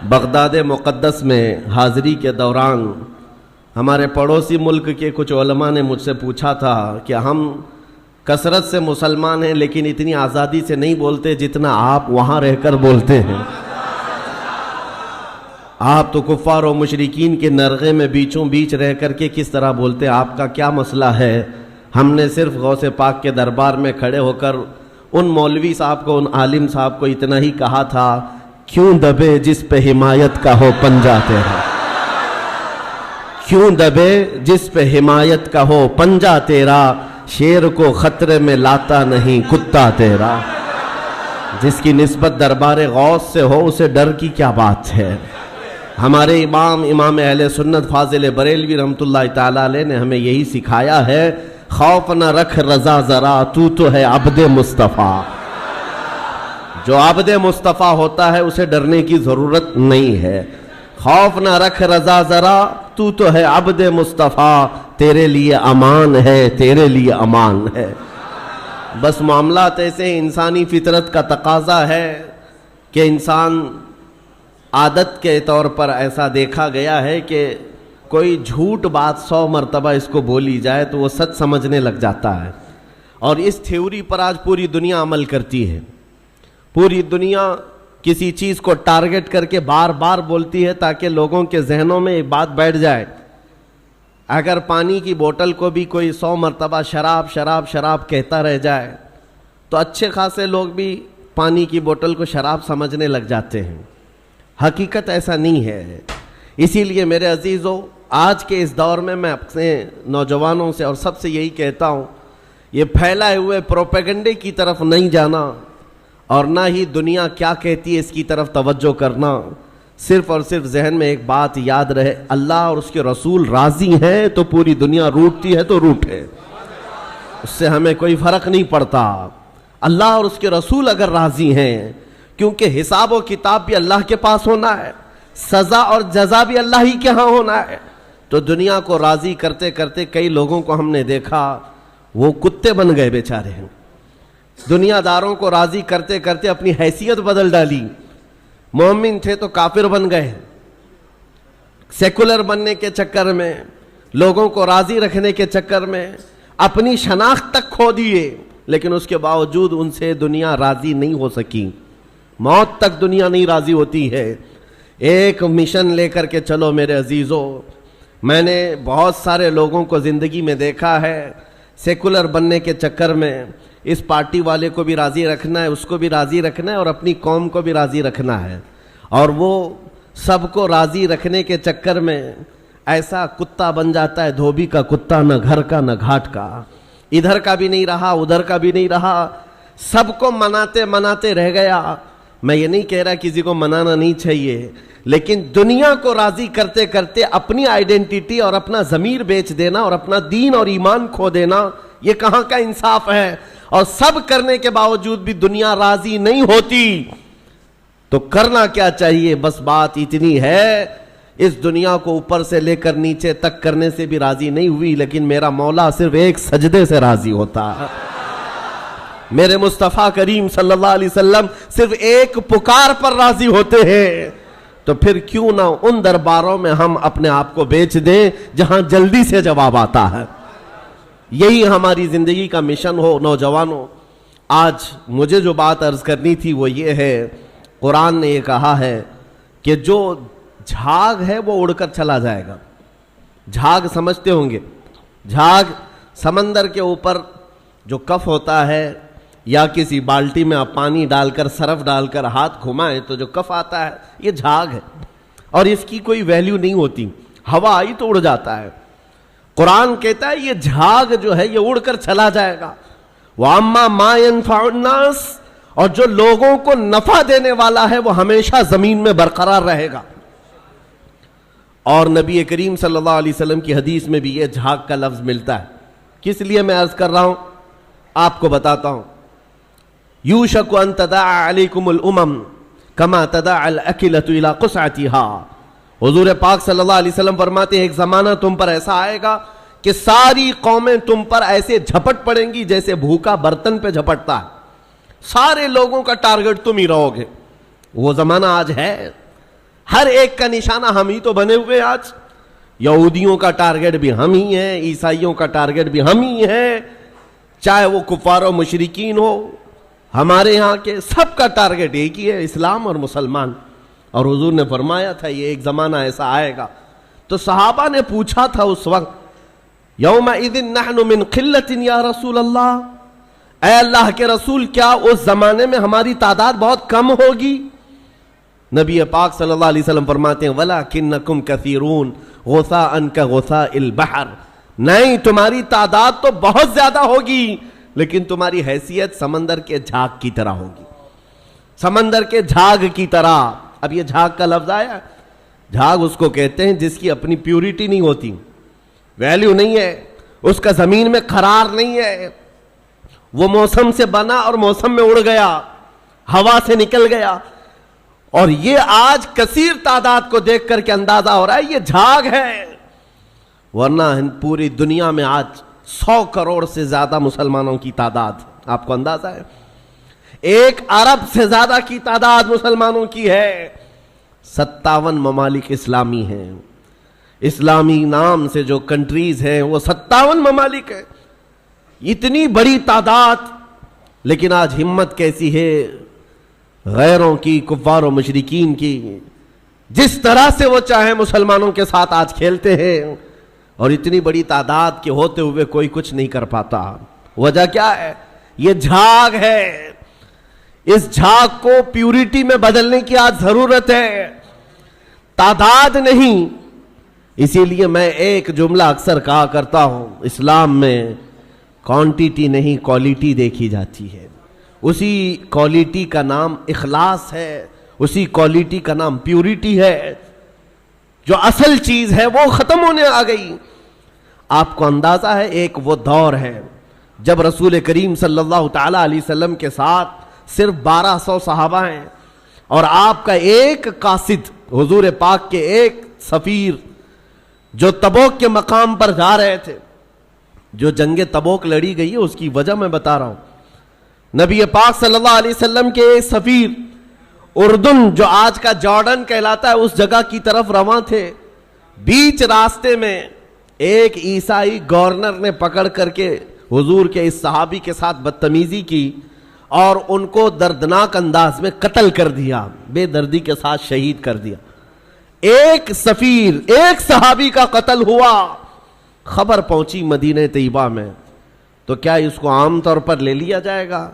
Baghdad مقدس میں حاضری کے دوران ہمارے پڑوسی ملک کے کچھ علماء نے مجھ سے پوچھا تھا کہ ہم کثرت سے مسلمان ہیں لیکن اتنی آزادی سے نہیں بولتے جتنا آپ وہاں رہ کر بولتے ہیں. آپ تو کفار و مشرکین کے نرغے میں بیچوں بیچ رہ کر کے کس طرح بولتے ہیں؟ آپ کا کیا مسئلہ ہے؟ ہم نے صرف غوث پاک کے دربار میں کھڑے ہو کر ان مولوی صاحب کو، ان عالم صاحب کو اتنا ہی کہا تھا، کیوں دبے جس پہ حمایت کا ہو پنجہ تیرا، کیوں دبے جس پہ حمایت کا ہو پنجہ تیرا، شیر کو خطرے میں لاتا نہیں کتا تیرا. جس کی نسبت دربار غوث سے ہو اسے ڈر کی کیا بات ہے؟ ہمارے امام اہل سنت فاضل بریلوی رحمۃ اللہ تعالیٰ علیہ نے ہمیں یہی سکھایا ہے، خوف نہ رکھ رضا ذرا، تو ہے عبد مصطفیٰ. جو عبد مصطفیٰ ہوتا ہے اسے ڈرنے کی ضرورت نہیں ہے. خوف نہ رکھ رضا ذرا، تو ہے عبد مصطفیٰ، تیرے لیے امان ہے، تیرے لیے امان ہے. بس معاملات ایسے انسانی فطرت کا تقاضا ہے کہ انسان عادت کے طور پر ایسا دیکھا گیا ہے کہ کوئی جھوٹ بات 100 مرتبہ اس کو بولی جائے تو وہ سچ سمجھنے لگ جاتا ہے. اور اس تھیوری پر آج پوری دنیا عمل کرتی ہے. پوری دنیا کسی چیز کو ٹارگٹ کر کے بار بار بولتی ہے تاکہ لوگوں کے ذہنوں میں ایک بات بیٹھ جائے. اگر پانی کی بوتل کو بھی کوئی 100 مرتبہ شراب شراب شراب کہتا رہ جائے تو اچھے خاصے لوگ بھی پانی کی بوتل کو شراب سمجھنے لگ جاتے ہیں. حقیقت ایسا نہیں ہے. اسی لیے میرے عزیزو، آج کے اس دور میں اپنے نوجوانوں سے اور سب سے یہی کہتا ہوں، یہ پھیلائے ہوئے پروپیگنڈے کی طرف نہیں جانا اور نہ ہی دنیا کیا کہتی ہے اس کی طرف توجہ کرنا. صرف اور صرف ذہن میں ایک بات یاد رہے، اللہ اور اس کے رسول راضی ہیں تو پوری دنیا روٹتی ہے تو روٹے، اس سے ہمیں کوئی فرق نہیں پڑتا. اللہ اور اس کے رسول اگر راضی ہیں، کیونکہ حساب و کتاب بھی اللہ کے پاس ہونا ہے، سزا اور جزا بھی اللہ ہی کے ہاں ہونا ہے، تو دنیا کو راضی کرتے کرتے کئی لوگوں کو ہم نے دیکھا وہ کتے بن گئے بیچارے ہیں. دنیا داروں کو راضی کرتے کرتے اپنی حیثیت بدل ڈالی. مومن تھے تو کافر بن گئے. سیکولر بننے کے چکر میں، لوگوں کو راضی رکھنے کے چکر میں اپنی شناخت تک کھو دیے، لیکن اس کے باوجود ان سے دنیا راضی نہیں ہو سکی. موت تک دنیا نہیں راضی ہوتی ہے. ایک مشن لے کر کے چلو میرے عزیزو. میں نے بہت سارے لوگوں کو زندگی میں دیکھا ہے، سیکولر بننے کے چکر میں اس پارٹی والے کو بھی راضی رکھنا ہے، اس کو بھی راضی رکھنا ہے اور اپنی قوم کو بھی راضی رکھنا ہے، اور وہ سب کو راضی رکھنے کے چکر میں ایسا کتا بن جاتا ہے، دھوبی کا کتا، نہ گھر کا نہ گھاٹ کا، ادھر کا بھی نہیں رہا ادھر کا بھی نہیں رہا، سب کو مناتے مناتے رہ گیا. میں یہ نہیں کہہ رہا کسی کو منانا نہیں چاہیے، لیکن دنیا کو راضی کرتے کرتے اپنی آئیڈینٹی اور اپنا ضمیر بیچ دینا اور اپنا دین اور ایمان کھو دینا، یہ کہاں کا انصاف ہے؟ اور سب کرنے کے باوجود بھی دنیا راضی نہیں ہوتی تو کرنا کیا چاہیے؟ بس بات اتنی ہے، اس دنیا کو اوپر سے لے کر نیچے تک کرنے سے بھی راضی نہیں ہوئی، لیکن میرا مولا صرف ایک سجدے سے راضی ہوتا ہے. میرے مصطفیٰ کریم صلی اللہ علیہ وسلم صرف ایک پکار پر راضی ہوتے ہیں. تو پھر کیوں نہ ان درباروں میں ہم اپنے آپ کو بیچ دیں جہاں جلدی سے جواب آتا ہے. یہی ہماری زندگی کا مشن ہو. نوجوانوں، آج مجھے جو بات عرض کرنی تھی وہ یہ ہے، قرآن نے یہ کہا ہے کہ جو جھاگ ہے وہ اڑ کر چلا جائے گا. جھاگ سمجھتے ہوں گے، جھاگ سمندر کے اوپر جو کف ہوتا ہے، یا کسی بالٹی میں آپ پانی ڈال کر سرف ڈال کر ہاتھ گھمائیں تو جو کف آتا ہے یہ جھاگ ہے، اور اس کی کوئی ویلیو نہیں ہوتی. ہوا آئی تو اڑ جاتا ہے. قرآن کہتا ہے یہ جھاگ جو ہے یہ اڑ کر چلا جائے گا. وَأَمَّا مَا يَنْفَعُ النَّاسِ، اور جو لوگوں کو نفع دینے والا ہے وہ ہمیشہ زمین میں برقرار رہے گا. اور نبی کریم صلی اللہ علیہ وسلم کی حدیث میں بھی یہ جھاگ کا لفظ ملتا ہے. کس لیے میں عرض کر رہا ہوں آپ کو بتاتا ہوں. یوشک ان تداعى علیکم الامم کما تداعى الاکلۃ الی قصعتها. حضور پاک صلی اللہ علیہ وسلم فرماتے ہیں ایک زمانہ تم پر ایسا آئے گا کہ ساری قومیں تم پر ایسے جھپٹ پڑیں گی جیسے بھوکا برتن پہ جھپٹتا ہے. سارے لوگوں کا ٹارگٹ تم ہی رہو گے. وہ زمانہ آج ہے. ہر ایک کا نشانہ ہم ہی تو بنے ہوئے آج. یہودیوں کا ٹارگٹ بھی ہم ہی ہیں, عیسائیوں کا ٹارگٹ بھی ہم ہی ہیں, چاہے وہ کفار و مشرکین ہو, ہمارے یہاں کے سب کا ٹارگٹ ایک ہی ہے, اسلام اور مسلمان. اور حضور نے فرمایا تھا یہ ایک زمانہ ایسا آئے گا. تو صحابہ نے پوچھا تھا اس وقت, یومئذ نحن من قلۃ یا رسول اللہ, اے اللہ کے رسول کیا اس زمانے میں ہماری تعداد بہت کم ہوگی؟ نبی پاک صلی اللہ علیہ وسلم فرماتے ہیں وَلَكِنَّكُمْ كَثِيرُونَ غُثَاءً كَغُثَاءِ الْبَحْرِ, نہیں تمہاری تعداد تو بہت زیادہ ہوگی لیکن تمہاری حیثیت سمندر کے جھاگ کی طرح ہوگی, سمندر کے جھاگ کی طرح. اب یہ جھاگ کا لفظ آیا, جھاگ اس کو کہتے ہیں جس کی اپنی پیورٹی نہیں ہوتی, ویلیو نہیں ہے, اس کا زمین میں قرار نہیں ہے, وہ موسم سے بنا اور موسم میں اڑ گیا, ہوا سے نکل گیا. اور یہ آج کثیر تعداد کو دیکھ کر کے اندازہ ہو رہا ہے یہ جھاگ ہے, ورنہ پوری دنیا میں آج 100 کروڑ سے زیادہ مسلمانوں کی تعداد, آپ کو اندازہ ہے 1 ارب سے زیادہ کی تعداد مسلمانوں کی ہے. 57 ممالک اسلامی ہیں, اسلامی نام سے جو کنٹریز ہیں وہ 57 ممالک ہیں, اتنی بڑی تعداد. لیکن آج ہمت کیسی ہے غیروں کی, کفار و مشرکین کی, جس طرح سے وہ چاہیں مسلمانوں کے ساتھ آج کھیلتے ہیں, اور اتنی بڑی تعداد کے ہوتے ہوئے کوئی کچھ نہیں کر پاتا. وجہ کیا ہے؟ یہ جھاگ ہے. اس جھاگ کو پیورٹی میں بدلنے کی آج ضرورت ہے, تعداد نہیں. اسی لیے میں ایک جملہ اکثر کہا کرتا ہوں, اسلام میں کوانٹیٹی نہیں کوالٹی دیکھی جاتی ہے. اسی کوالٹی کا نام اخلاص ہے, اسی کوالٹی کا نام پیورٹی ہے. جو اصل چیز ہے وہ ختم ہونے آ گئی. آپ کو اندازہ ہے ایک وہ دور ہے جب رسول کریم صلی اللہ تعالی علیہ وسلم کے ساتھ صرف 1200 صحابہ ہیں, اور آپ کا ایک قاصد, حضور پاک کے ایک سفیر جو تبوک کے مقام پر جا رہے تھے. جو جنگ تبوک لڑی گئی ہے اس کی وجہ میں بتا رہا ہوں. نبی پاک صلی اللہ علیہ وسلم کے ایک سفیر اردن, جو آج کا جارڈن کہلاتا ہے, اس جگہ کی طرف رواں تھے. بیچ راستے میں ایک عیسائی گورنر نے پکڑ کر کے حضور کے اس صحابی کے ساتھ بدتمیزی کی اور ان کو دردناک انداز میں قتل کر دیا, بے دردی کے ساتھ شہید کر دیا. ایک سفیر, ایک صحابی کا قتل ہوا. خبر پہنچی مدینہ طیبہ میں, تو کیا اس کو عام طور پر لے لیا جائے گا؟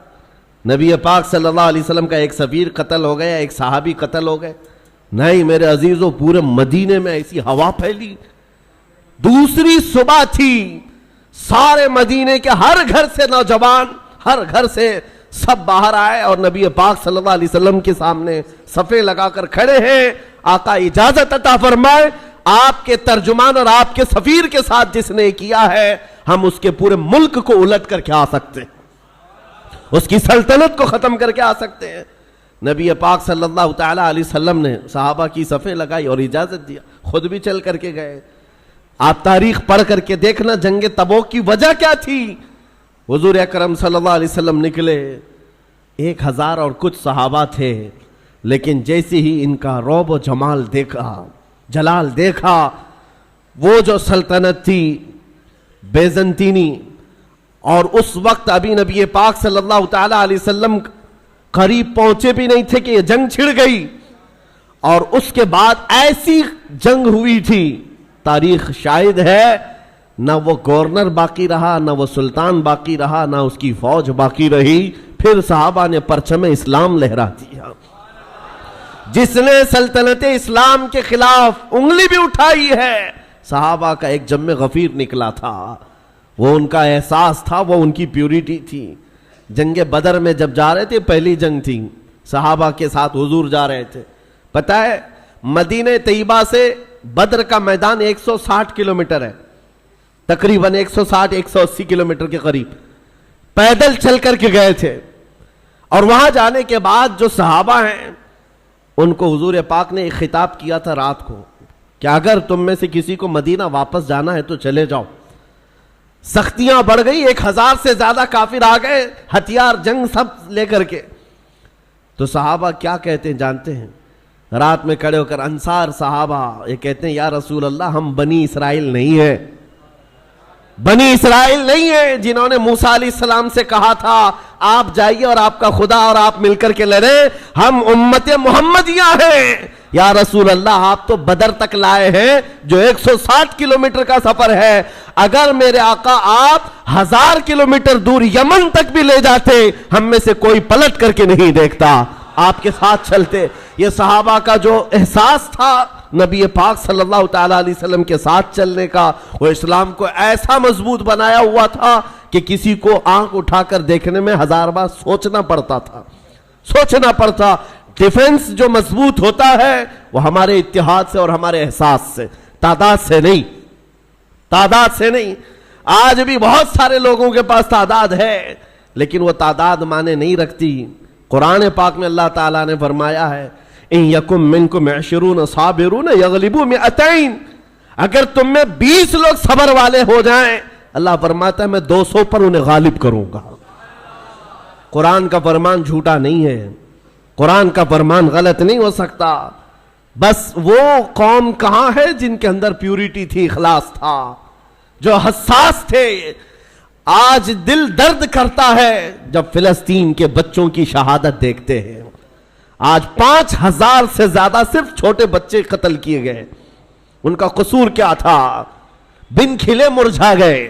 نبی پاک صلی اللہ علیہ وسلم کا ایک سفیر قتل ہو گیا, ایک صحابی قتل ہو گئے. نہیں میرے عزیزوں, پورے مدینے میں ایسی ہوا پھیلی. دوسری صبح تھی, سارے مدینے کے ہر گھر سے نوجوان, ہر گھر سے سب باہر آئے اور نبی پاک صلی اللہ علیہ وسلم کے سامنے صفیں لگا کر کھڑے ہیں. آقا اجازت عطا فرمائے, آپ کے ترجمان اور آپ کے سفیر کے ساتھ جس نے کیا ہے, ہم اس کے پورے ملک کو الٹ کر کے آ سکتے ہیں, اس کی سلطنت کو ختم کر کے آ سکتے ہیں. نبی پاک صلی اللہ تعالی علیہ وسلم نے صحابہ کی صفیں لگائی اور اجازت دیا, خود بھی چل کر کے گئے. آپ تاریخ پڑھ کر کے دیکھنا جنگ تبوک کی وجہ کیا تھی. حضور اکرم صلی اللہ علیہ وسلم نکلے, 1000 اور کچھ صحابہ تھے, لیکن جیسے ہی ان کا رعب و جمال دیکھا, جلال دیکھا, وہ جو سلطنت تھی بیزنطینی, اور اس وقت ابھی نبی پاک صلی اللہ تعالی علیہ وسلم قریب پہنچے بھی نہیں تھے کہ یہ جنگ چھڑ گئی. اور اس کے بعد ایسی جنگ ہوئی تھی, تاریخ شاہد ہے, نہ وہ گورنر باقی رہا, نہ وہ سلطان باقی رہا, نہ اس کی فوج باقی رہی. پھر صحابہ نے پرچم اسلام لہرا دیا. جس نے سلطنت اسلام کے خلاف انگلی بھی اٹھائی ہے, صحابہ کا ایک جم غفیر نکلا تھا. وہ ان کا احساس تھا, وہ ان کی پیورٹی تھی. جنگ بدر میں جب جا رہے تھے, پہلی جنگ تھی, صحابہ کے ساتھ حضور جا رہے تھے. پتہ ہے مدینہ طیبہ سے بدر کا میدان 160 کلومیٹر ہے, تقریباً 160-180 کلومیٹر کے قریب. پیدل چل کر کے گئے تھے. اور وہاں جانے کے بعد جو صحابہ ہیں ان کو حضور پاک نے ایک خطاب کیا تھا رات کو, کہ اگر تم میں سے کسی کو مدینہ واپس جانا ہے تو چلے جاؤ. سختیاں بڑھ گئی, 1000 سے زیادہ کافر آ گئے, ہتھیار جنگ سب لے کر کے. تو صحابہ کیا کہتے ہیں جانتے ہیں؟ رات میں کھڑے ہو کر انصار صحابہ یہ کہتے ہیں یا رسول اللہ ہم بنی اسرائیل نہیں ہیں، بنی اسرائیل نہیں ہیں جنہوں نے موسیٰ علیہ السلام سے کہا تھا آپ جائیے اور آپ کا خدا اور آپ مل کر کے لڑیں، ہم امت محمدیہ ہیں۔ یا رسول اللہ آپ تو بدر تک لائے ہیں جو 160 کلومیٹر کا سفر ہے، اگر میرے آقا آپ 1000 کلومیٹر دور یمن تک بھی لے جاتے ہم میں سے کوئی پلٹ کر کے نہیں دیکھتا، آپ کے ساتھ چلتے۔ یہ صحابہ کا جو احساس تھا نبی پاک صلی اللہ تعالیٰ علیہ وسلم کے ساتھ چلنے کا، وہ اسلام کو ایسا مضبوط بنایا ہوا تھا کہ کسی کو آنکھ اٹھا کر دیکھنے میں 1000 بار سوچنا پڑتا تھا، سوچنا پڑتا۔ ڈیفنس جو مضبوط ہوتا ہے وہ ہمارے اتحاد سے اور ہمارے احساس سے، تعداد سے نہیں، تعداد سے نہیں۔ آج بھی بہت سارے لوگوں کے پاس تعداد ہے لیکن وہ تعداد معنی نہیں رکھتی۔ قرآن پاک میں اللہ تعالیٰ نے فرمایا ہے ان یکم منکم 20 صابرون یغلبوا 200، اگر تم میں 20 لوگ صبر والے ہو جائیں اللہ فرماتا ہے میں 200 پر انہیں غالب کروں گا۔ قرآن کا فرمان جھوٹا نہیں ہے، قرآن کا فرمان غلط نہیں ہو سکتا۔ بس وہ قوم کہاں ہے جن کے اندر پیوریٹی تھی، اخلاص تھا، جو حساس تھے۔ آج دل درد کرتا ہے جب فلسطین کے بچوں کی شہادت دیکھتے ہیں۔ آج 5000 سے زیادہ صرف چھوٹے بچے قتل کیے گئے، ان کا قصور کیا تھا؟ بن کھلے مرجھا گئے،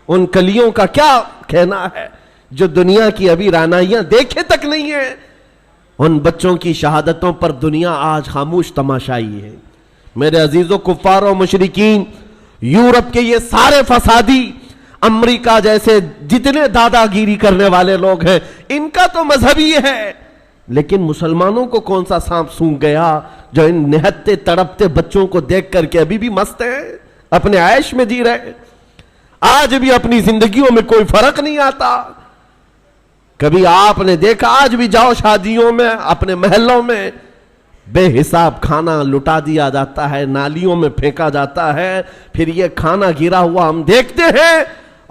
ان کلیوں کا کیا کہنا ہے جو دنیا کی ابھی رعنائیاں دیکھے تک نہیں ہیں؟ ان بچوں کی شہادتوں پر دنیا آج خاموش تماشائی ہے۔ میرے عزیزوں، کفار و مشرکین، یورپ کے یہ سارے فسادی، امریکہ جیسے جتنے دادا گیری کرنے والے لوگ ہیں، ان کا تو مذہب ہی ہے، لیکن مسلمانوں کو کون سا سانپ سونگھ گیا جو ان نہتے تڑپتے بچوں کو دیکھ کر کے ابھی بھی مست ہیں، اپنے عیش میں جی رہے، آج بھی اپنی زندگیوں میں کوئی فرق نہیں آتا۔ کبھی آپ نے دیکھا، آج بھی جاؤ شادیوں میں، اپنے محلوں میں بے حساب کھانا لٹا دیا جاتا ہے، نالیوں میں پھینکا جاتا ہے، پھر یہ کھانا گرا ہوا ہم دیکھتے ہیں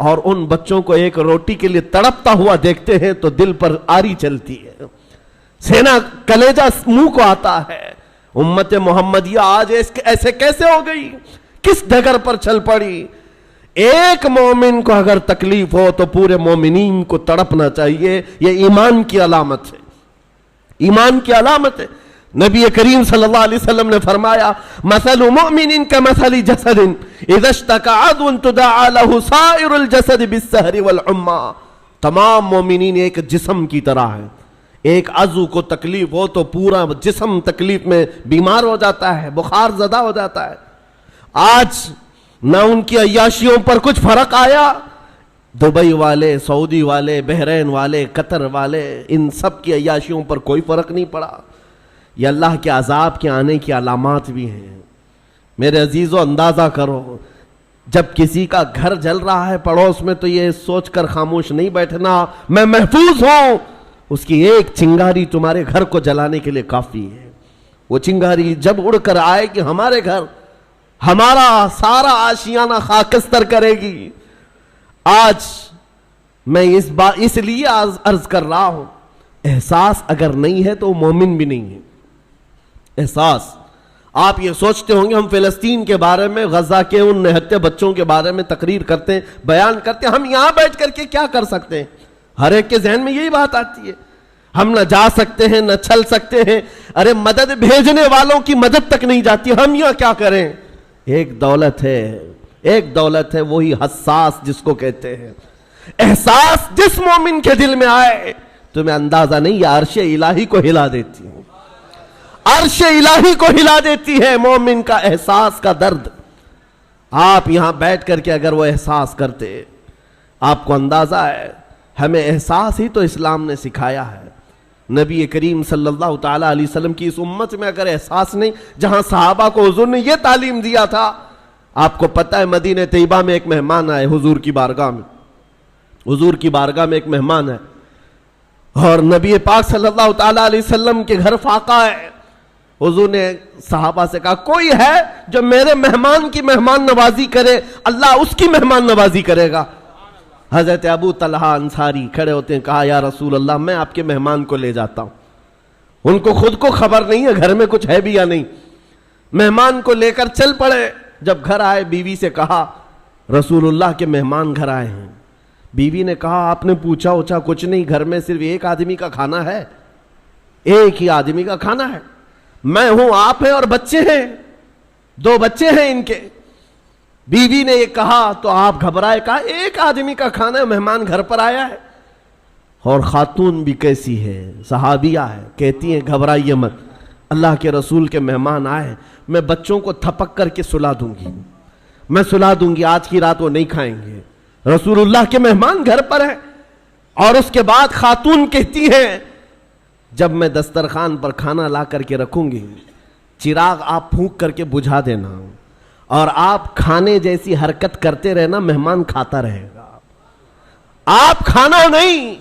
اور ان بچوں کو ایک روٹی کے لیے تڑپتا ہوا دیکھتے ہیں تو دل پر آری چلتی ہے، سینہ کلیجہ منہ کو آتا ہے۔ امت محمدیہ آج ایسے کیسے ہو گئی؟ کس ڈگر پر چل پڑی؟ ایک مومن کو اگر تکلیف ہو تو پورے مومنین کو تڑپنا چاہیے، یہ ایمان کی علامت ہے، ایمان کی علامت ہے۔ نبی کریم صلی اللہ علیہ وسلم نے فرمایا مثل مؤمن کمثل جسد اذا اشتكى عضو تداعى له سائر الجسد بالسهر والحمى، تمام مومنین ایک جسم کی طرح ہیں، ایک عضو کو تکلیف ہو تو پورا جسم تکلیف میں بیمار ہو جاتا ہے، بخار زدہ ہو جاتا ہے۔ آج نہ ان کی عیاشیوں پر کچھ فرق آیا، دبئی والے، سعودی والے، بحرین والے، قطر والے، ان سب کی عیاشیوں پر کوئی فرق نہیں پڑا۔ یہ اللہ کے عذاب کے آنے کی علامات بھی ہیں۔ میرے عزیزو، اندازہ کرو جب کسی کا گھر جل رہا ہے پڑوس میں تو یہ سوچ کر خاموش نہیں بیٹھنا میں محفوظ ہوں، اس کی ایک چنگاری تمہارے گھر کو جلانے کے لیے کافی ہے۔ وہ چنگاری جب اڑ کر آئے کہ ہمارے گھر، ہمارا سارا آشیانہ خاکستر کرے گی۔ آج میں اس لیے عرض کر رہا ہوں، احساس اگر نہیں ہے تو مومن بھی نہیں ہے۔ احساس، آپ یہ سوچتے ہوں گے ہم فلسطین کے بارے میں، غزہ کے ان نہتے بچوں کے بارے میں تقریر کرتے ہیں، بیان کرتے ہیں، ہم یہاں بیٹھ کر کے کیا کر سکتے ہیں؟ ہر ایک کے ذہن میں یہی بات آتی ہے، ہم نہ جا سکتے ہیں نہ چل سکتے ہیں، ارے مدد بھیجنے والوں کی مدد تک نہیں جاتی، ہم یہاں کیا کریں؟ ایک دولت ہے، ایک دولت ہے، وہی حساس جس کو کہتے ہیں۔ احساس جس مومن کے دل میں آئے تمہیں اندازہ نہیں، یہ عرش الہی کو ہلا دیتی ہے، عرش الہی کو ہلا دیتی ہے مومن کا احساس کا درد۔ آپ یہاں بیٹھ کر کے اگر وہ احساس کرتے، آپ کو اندازہ ہے ہمیں احساس ہی تو اسلام نے سکھایا ہے۔ نبی کریم صلی اللہ تعالیٰ علیہ وسلم کی اس امت میں اگر احساس نہیں، جہاں صحابہ کو حضور نے یہ تعلیم دیا تھا، آپ کو پتہ ہے مدینہ طیبہ میں ایک مہمان آئے حضور کی بارگاہ میں، حضور کی بارگاہ میں ایک مہمان ہے اور نبی پاک صلی اللہ تعالیٰ علیہ وسلم کے گھر فاقہ ہے۔ حضور نے صحابہ سے کہا کوئی ہے جو میرے مہمان کی مہمان نوازی کرے، اللہ اس کی مہمان نوازی کرے گا۔ حضرت ابو طلحہ انصاری کھڑے ہوتے ہیں، کہا یا رسول اللہ میں آپ کے مہمان کو لے جاتا ہوں۔ ان کو خود کو خبر نہیں ہے گھر میں کچھ ہے بھی یا نہیں. مہمان کو لے کر چل پڑے. جب گھر آئے بیوی سے کہا رسول اللہ کے مہمان گھر آئے ہیں. بیوی نے کہا آپ نے پوچھا اوچھا کچھ نہیں, گھر میں صرف ایک آدمی کا کھانا ہے, ایک ہی آدمی کا کھانا ہے, میں ہوں آپ ہیں اور بچے ہیں, 2 بچے ہیں ان کے. بیوی نے یہ کہا تو آپ گھبرائے, کہا ایک آدمی کا کھانا ہے, مہمان گھر پر آیا ہے. اور خاتون بھی کیسی ہے, صحابیہ ہے, کہتی ہیں گھبرائیے مت, اللہ کے رسول کے مہمان آئے, میں بچوں کو تھپک کر کے سلا دوں گی, میں سلا دوں گی, آج کی رات وہ نہیں کھائیں گے, رسول اللہ کے مہمان گھر پر ہیں. اور اس کے بعد خاتون کہتی ہیں جب میں دسترخوان پر کھانا لا کر کے رکھوں گی, چراغ آپ پھونک کر کے بجھا دینا, اور آپ کھانے جیسی حرکت کرتے رہنا, مہمان کھاتا رہے گا. آپ کھانا نہیں,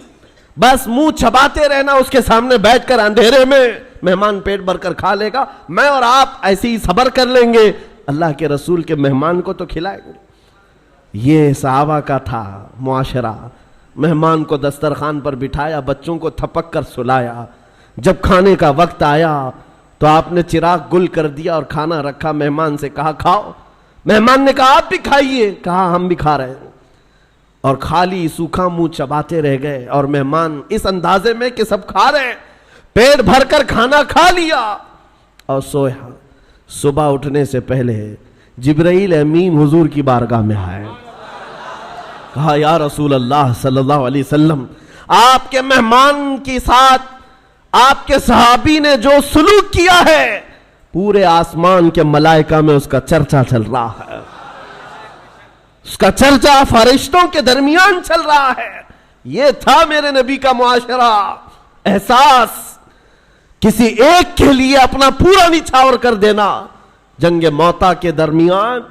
بس منہ چباتے رہنا اس کے سامنے بیٹھ کر اندھیرے میں, مہمان پیٹ بھر کر کھا لے گا, میں اور آپ ایسے ہی صبر کر لیں گے, اللہ کے رسول کے مہمان کو تو کھلائیں گے. یہ صحابہ کا تھا معاشرہ. مہمان کو دسترخوان پر بٹھایا, بچوں کو تھپک کر سلایا. جب کھانے کا وقت آیا تو آپ نے چراغ گل کر دیا اور کھانا رکھا, مہمان سے کہا کھاؤ. مہمان نے کہا آپ بھی کھائیے, کہا ہم بھی کھا رہے ہیں. اور خالی سوکھا منہ چباتے رہ گئے, اور مہمان اس اندازے میں کہ سب کھا رہے ہیں, پیٹ بھر کر کھانا کھا لیا اور سویا. صبح اٹھنے سے پہلے جبرائیل امین حضور کی بارگاہ میں آئے, کہا یا رسول اللہ صلی اللہ علیہ وسلم, آپ کے مہمان کے ساتھ آپ کے صحابی نے جو سلوک کیا ہے, پورے آسمان کے ملائکہ میں اس کا چرچا چل رہا ہے, اس کا چرچا فرشتوں کے درمیان چل رہا ہے. یہ تھا میرے نبی کا معاشرہ. احساس, کسی ایک کے لیے اپنا پورا نچھاور کر دینا. جنگ موتا کے درمیان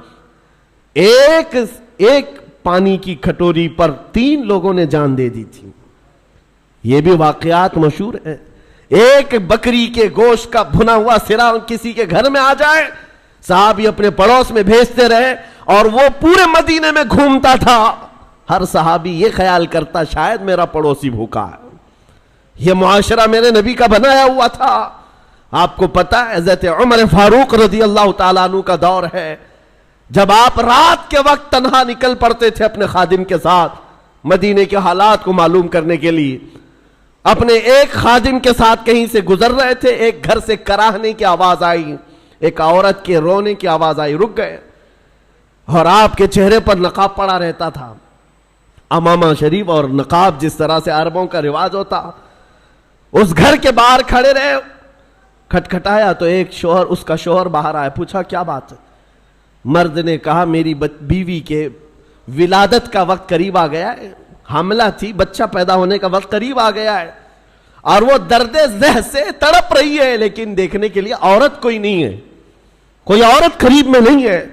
ایک پانی کی کھٹوری پر 3 لوگوں نے جان دے دی تھی. یہ بھی واقعات مشہور ہیں. ایک بکری کے گوشت کا بھنا ہوا سرا کسی کے گھر میں آ جائے, صحابی اپنے پڑوس میں بھیجتے رہے, اور وہ پورے مدینے میں گھومتا تھا. ہر صحابی یہ خیال کرتا شاید میرا پڑوسی بھوکا ہے. یہ معاشرہ میرے نبی کا بنایا ہوا تھا. آپ کو پتا ہے حضرت عمر فاروق رضی اللہ تعالیٰ عنہ کا دور ہے, جب آپ رات کے وقت تنہا نکل پڑتے تھے اپنے خادم کے ساتھ مدینے کے حالات کو معلوم کرنے کے لیے. اپنے ایک خادم کے ساتھ کہیں سے گزر رہے تھے, ایک گھر سے کراہنے کی آواز آئی, ایک عورت کے رونے کی آواز آئی, رک گئے. اور آپ کے چہرے پر نقاب پڑا رہتا تھا, امامہ شریف اور نقاب جس طرح سے عربوں کا رواج ہوتا. اس گھر کے باہر کھڑے رہے, کھٹکھٹایا تو ایک شوہر, اس کا شوہر باہر آیا, پوچھا کیا بات ہے. مرد نے کہا میری بیوی کے ولادت کا وقت قریب آ گیا ہے, حاملہ تھی, بچہ پیدا ہونے کا وقت قریب آ گیا ہے, اور وہ درد ذہ سے تڑپ رہی ہے, لیکن دیکھنے کے لیے عورت کوئی نہیں ہے, کوئی عورت قریب میں نہیں ہے.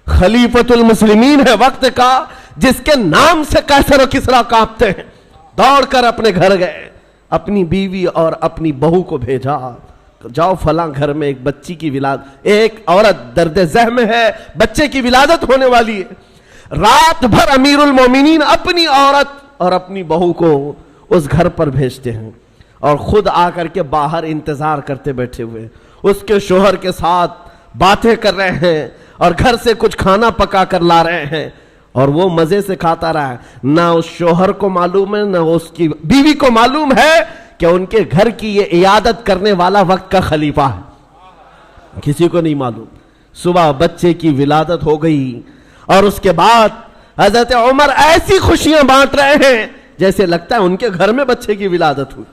خلیفۃ المسلمین ہے وقت کا, جس کے نام سے قیصر و کسریٰ کانپتے ہیں. دوڑ کر اپنے گھر گئے, اپنی بیوی اور اپنی بہو کو بھیجا, جاؤ فلاں گھر میں ایک بچی کی ولادت, ایک عورت درد ذہ میں ہے, بچے کی ولادت ہونے والی ہے. رات بھر امیر المومنین اپنی عورت اور اپنی بہو کو اس گھر پر بھیجتے ہیں, اور خود آ کر کے باہر انتظار کرتے بیٹھے ہوئے, اس کے شوہر کے ساتھ باتیں کر رہے ہیں, اور گھر سے کچھ کھانا پکا کر لا رہے ہیں, اور وہ مزے سے کھاتا رہا ہے. نہ اس شوہر کو معلوم ہے, نہ اس کی بیوی کو معلوم ہے کہ ان کے گھر کی یہ عیادت کرنے والا وقت کا خلیفہ ہے, کسی کو نہیں معلوم. صبح بچے کی ولادت ہو گئی, اور اس کے بعد حضرت عمر ایسی خوشیاں بانٹ رہے ہیں جیسے لگتا ہے ان کے گھر میں بچے کی ولادت ہوئی.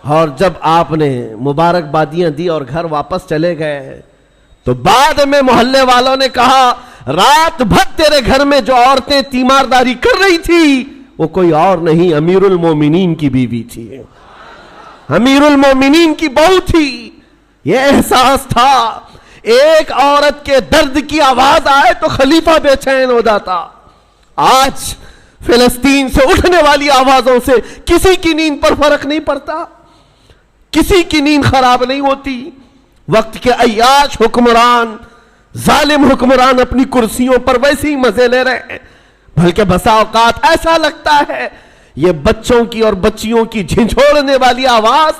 اور جب آپ نے مبارکبادیاں دی اور گھر واپس چلے گئے, تو بعد میں محلے والوں نے کہا رات بھر تیرے گھر میں جو عورتیں تیمارداری کر رہی تھی وہ کوئی اور نہیں, امیر المومنین کی بیوی تھی, امیر المومنین کی بہو تھی. یہ احساس تھا, ایک عورت کے درد کی آواز آئے تو خلیفہ بے چین ہو جاتا. آج فلسطین سے اٹھنے والی آوازوں سے کسی کی نیند پر فرق نہیں پڑتا, کسی کی نیند خراب نہیں ہوتی. وقت کے عیاش حکمران, ظالم حکمران اپنی کرسیوں پر ویسے ہی مزے لے رہے ہیں, بلکہ بسا اوقات ایسا لگتا ہے یہ بچوں کی اور بچیوں کی جھنجھوڑنے والی آواز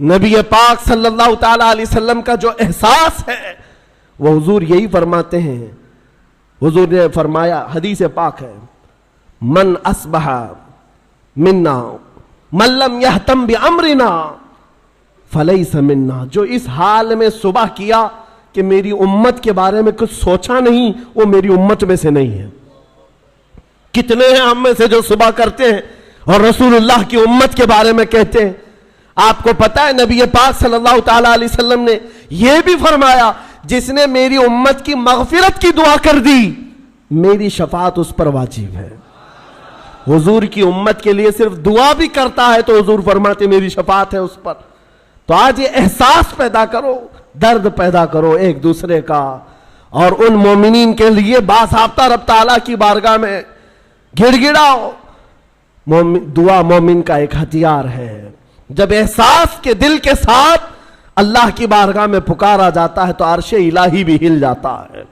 نبی پاک صلی اللہ تعالی علیہ وسلم کا جو احساس ہے وہ حضور یہی فرماتے ہیں. حضور نے فرمایا، حدیث پاک ہے، من اصبح منا من لم یہتم بامرنا فلیس منا. جو اس حال میں صبح کیا کہ میری امت کے بارے میں کچھ سوچا نہیں، وہ میری امت میں سے نہیں ہے. کتنے ہیں ہم میں سے جو صبح کرتے ہیں اور رسول اللہ کی امت کے بارے میں کہتے ہیں. آپ کو پتا ہے نبی پاک صلی اللہ تعالی علیہ وسلم نے یہ بھی فرمایا، جس نے میری امت کی مغفرت کی دعا کر دی میری شفاعت اس پر واجب ہے. حضور کی امت کے لیے صرف دعا بھی کرتا ہے تو حضور فرماتے میری شفاعت ہے اس پر. تو آج یہ احساس پیدا کرو، درد پیدا کرو ایک دوسرے کا، اور ان مومنین کے لیے باضابطہ رب تعالیٰ کی بارگاہ میں گڑ گڑاؤ. دعا مومن کا ایک ہتھیار ہے. جب احساس کے دل کے ساتھ اللہ کی بارگاہ میں پکارا جاتا ہے تو عرش الہی بھی ہل جاتا ہے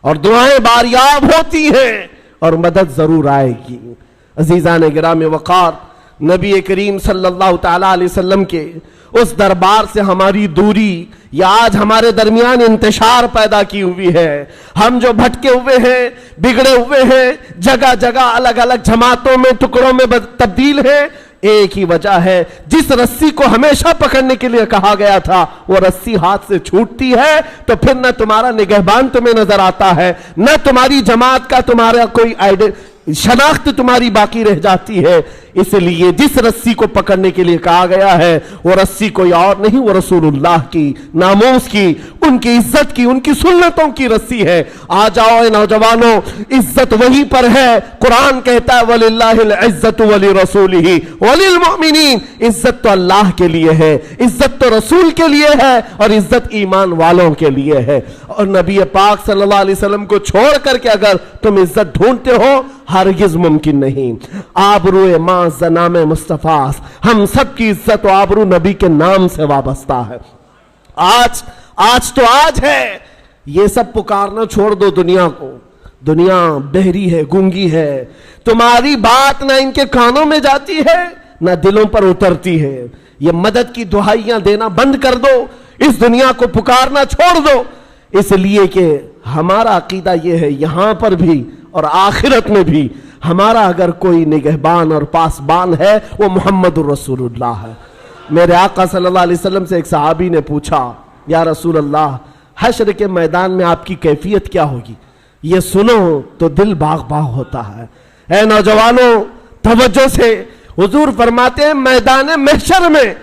اور دعائیں باریاب ہوتی ہیں اور مدد ضرور آئے گی. عزیزان گرام وقار، نبی کریم صلی اللہ تعالی علیہ وسلم کے اس دربار سے ہماری دوری یا آج ہمارے درمیان انتشار پیدا کی ہوئی ہے. ہم جو بھٹکے ہوئے ہیں، بگڑے ہوئے ہیں، جگہ جگہ الگ الگ جماعتوں میں، ٹکڑوں میں تبدیل ہیں، ایک ہی وجہ ہے، جس رسی کو ہمیشہ پکڑنے کے لیے کہا گیا تھا وہ رسی ہاتھ سے چھوٹتی ہے تو پھر نہ تمہارا نگہبان تمہیں نظر آتا ہے، نہ تمہاری جماعت کا تمہارا کوئی شناخت تمہاری باقی رہ جاتی ہے. اس لیے جس رسی کو پکڑنے کے لیے کہا گیا ہے وہ رسی کوئی اور نہیں، وہ رسول اللہ کی ناموس کی، ان کی عزت کی، ان کی سنتوں کی رسی ہے. آ جاؤ اے نوجوانوں، عزت وہی پر ہے. قرآن کہتا ہے وَلِلَّهِ الْعِزَّةُ وَلِرَسُولِهِ وَلِلْمُؤْمِنِينَ. عزت تو اللہ کے لیے ہے، عزت تو رسول کے لیے ہے، اور عزت ایمان والوں کے لیے ہے. اور نبی پاک صلی اللہ علیہ وسلم کو چھوڑ کر کے اگر تم عزت ڈھونڈتے ہو ہرگز ممکن نہیں. آبروئے ماں زنام مصطفیٰ، ہم سب کی عزت و آبرو نبی کے نام سے وابستہ ہے. آج تو آج ہے. یہ سب پکارنا چھوڑ دو دنیا کو. دنیا بہری ہے، گونگی ہے. تمہاری بات نہ ان کے کانوں میں جاتی ہے نہ دلوں پر اترتی ہے. یہ مدد کی دعائیاں دینا بند کر دو، اس دنیا کو پکارنا چھوڑ دو. اس لیے کہ ہمارا عقیدہ یہ ہے یہاں پر بھی اور آخرت میں بھی ہمارا اگر کوئی نگہبان اور پاسبان ہے وہ محمد الرسول اللہ ہے. میرے آقا صلی اللہ علیہ وسلم سے ایک صحابی نے پوچھا، یا رسول اللہ حشر کے میدان میں آپ کی کیفیت کیا ہوگی؟ یہ سنو تو دل باغ باغ ہوتا ہے. اے نوجوانوں توجہ سے، حضور فرماتے ہیں میدان محشر میں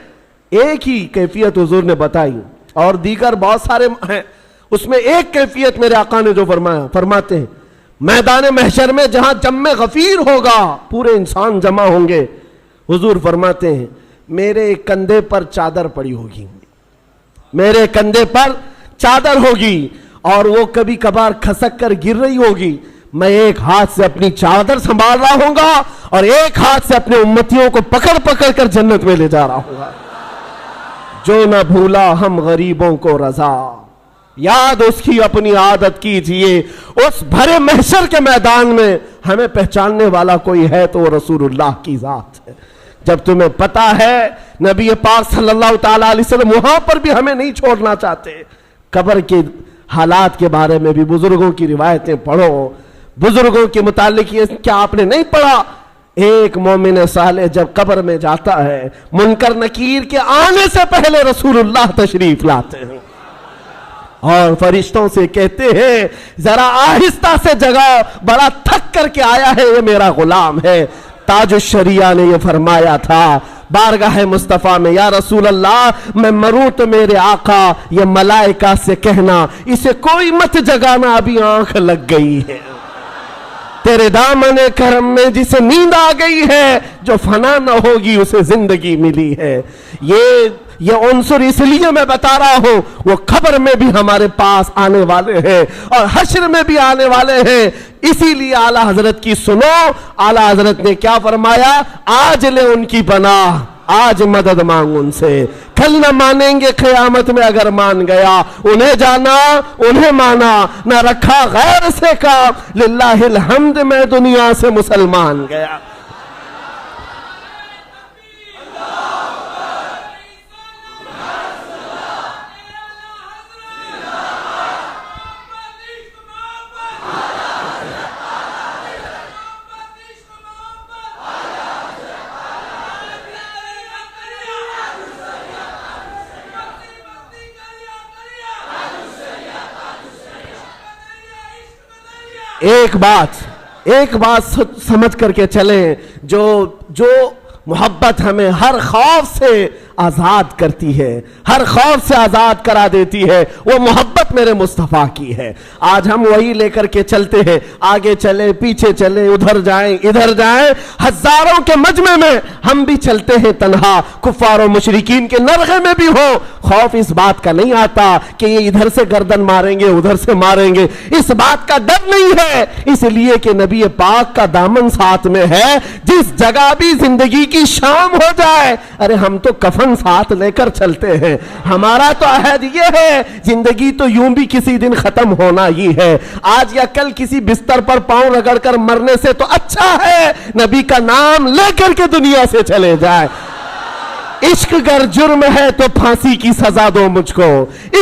ایک ہی کیفیت حضور نے بتائی، اور دیگر بہت سارے ہیں، اس میں ایک کیفیت میرے آقا نے جو فرمایا، فرماتے ہیں میدان محشر میں جہاں جمع غفیر ہوگا، پورے انسان جمع ہوں گے، حضور فرماتے ہیں میرے کندھے پر چادر پڑی ہوگی، میرے کندھے پر چادر ہوگی، اور وہ کبھی کبھار کھسک کر گر رہی ہوگی. میں ایک ہاتھ سے اپنی چادر سنبھال رہا ہوں گا اور ایک ہاتھ سے اپنے امتیوں کو پکڑ پکڑ کر جنت میں لے جا رہا ہوں گا. جو نہ بھولا ہم غریبوں کو رضا، یاد اس کی اپنی عادت کیجئے. اس بھرے محشر کے میدان میں ہمیں پہچاننے والا کوئی ہے تو وہ رسول اللہ کی ذات ہے. جب تمہیں پتا ہے نبی پاک صلی اللہ تعالی علیہ وسلم وہاں پر بھی ہمیں نہیں چھوڑنا چاہتے. قبر کے حالات کے بارے میں بھی بزرگوں کی روایتیں پڑھو. بزرگوں کے متعلق یہ کیا آپ نے نہیں پڑھا؟ ایک مومن صالح جب قبر میں جاتا ہے منکر نکیر کے آنے سے پہلے رسول اللہ تشریف لاتے ہیں اور فرشتوں سے کہتے ہیں ذرا آہستہ سے جگاؤ، بڑا تھک کر کے آیا ہے، یہ میرا غلام ہے. تاج الشریعہ نے یہ فرمایا تھا بارگاہ مصطفیٰ میں، یا رسول اللہ میں مروں تو میرے آقا یہ ملائکہ سے کہنا اسے کوئی مت جگانا، ابھی آنکھ لگ گئی ہے. تیرے دامن کرم میں جسے نیند آ گئی ہے، جو فنا نہ ہوگی اسے زندگی ملی ہے. یہ عنصر اس لیے میں بتا رہا ہوں، وہ قبر میں بھی ہمارے پاس آنے والے ہیں اور حشر میں بھی آنے والے ہیں. اسی لیے اعلیٰ حضرت کی سنو. اعلیٰ حضرت نے کیا فرمایا؟ آج لے ان کی پناہ، آج مدد مانگ ان سے، کل نہ مانیں گے قیامت میں اگر مان گیا. انہیں جانا انہیں مانا، نہ رکھا غیر سے کام، للہ الحمد میں دنیا سے مسلمان گیا. ایک بات سمجھ کر کے چلیں، جو محبت ہمیں ہر خوف سے آزاد کرتی ہے، ہر خوف سے آزاد کرا دیتی ہے، وہ محبت میرے مصطفیٰ کی ہے۔ آج ہم وہی لے کر کے چلتے ہیں، آگے چلیں پیچھے چلیں، ادھر جائیں ادھر جائیں، ہزاروں کے مجمع میں ہم بھی چلتے ہیں تنہا، کفار و مشرکین کے نرغے میں بھی ہو، خوف اس بات کا نہیں آتا کہ یہ ادھر سے گردن ماریں گے ادھر سے ماریں گے، اس بات کا ڈر نہیں ہے، اس لیے کہ نبی پاک کا دامن ساتھ میں ہے، جس جگہ بھی زندگی کی شام ہو جائے، ارے ہم تو کفن ساتھ لے کر چلتے ہیں، ہمارا تو عہد یہ ہے، زندگی تو یوں بھی کسی دن ختم ہونا ہی ہے، آج یا کل کسی بستر پر پاؤں رگڑ کر مرنے سے تو اچھا ہے نبی کا نام لے کر کے دنیا سے چلے جائے۔ عشق گر جرم ہے تو پھانسی کی سزا دو مجھ کو،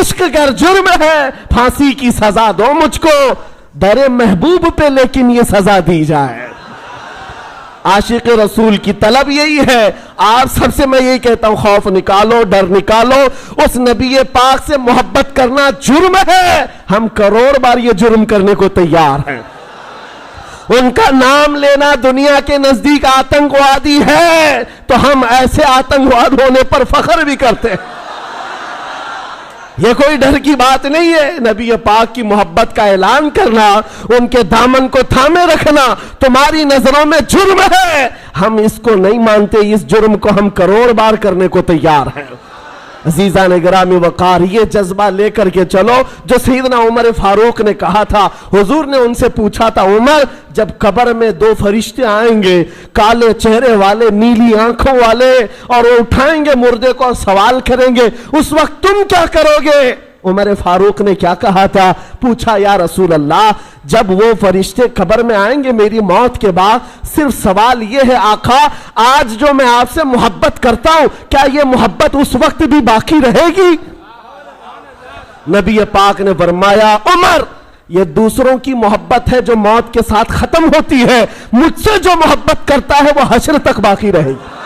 عشق گر جرم ہے پھانسی کی سزا دو مجھ کو، در محبوب پہ لیکن یہ سزا دی جائے۔ عاشق رسول کی طلب یہی ہے، آپ سب سے میں یہی کہتا ہوں، خوف نکالو ڈر نکالو، اس نبی پاک سے محبت کرنا جرم ہے، ہم کروڑ بار یہ جرم کرنے کو تیار ہیں، ان کا نام لینا دنیا کے نزدیک آتنکوادی ہے تو ہم ایسے آتنکواد ہونے پر فخر بھی کرتے ہیں، یہ کوئی ڈر کی بات نہیں ہے۔ نبی پاک کی محبت کا اعلان کرنا، ان کے دامن کو تھامے رکھنا تمہاری نظروں میں جرم ہے، ہم اس کو نہیں مانتے، اس جرم کو ہم کروڑ بار کرنے کو تیار ہیں۔ عزیزان گرامی وقار، یہ جذبہ لے کر کے چلو جو سیدنا عمر فاروق نے کہا تھا، حضور نے ان سے پوچھا تھا، عمر جب قبر میں دو فرشتے آئیں گے، کالے چہرے والے نیلی آنکھوں والے، اور وہ اٹھائیں گے مردے کو اور سوال کریں گے، اس وقت تم کیا کرو گے؟ عمر فاروق نے کیا کہا تھا؟ پوچھا یا رسول اللہ، جب وہ فرشتے قبر میں آئیں گے میری موت کے بعد، صرف سوال یہ ہے آقا، آج جو میں آپ سے محبت کرتا ہوں کیا یہ محبت اس وقت بھی باقی رہے گی؟ نبی پاک نے فرمایا، عمر یہ دوسروں کی محبت ہے جو موت کے ساتھ ختم ہوتی ہے، مجھ سے جو محبت کرتا ہے وہ حشر تک باقی رہے گی۔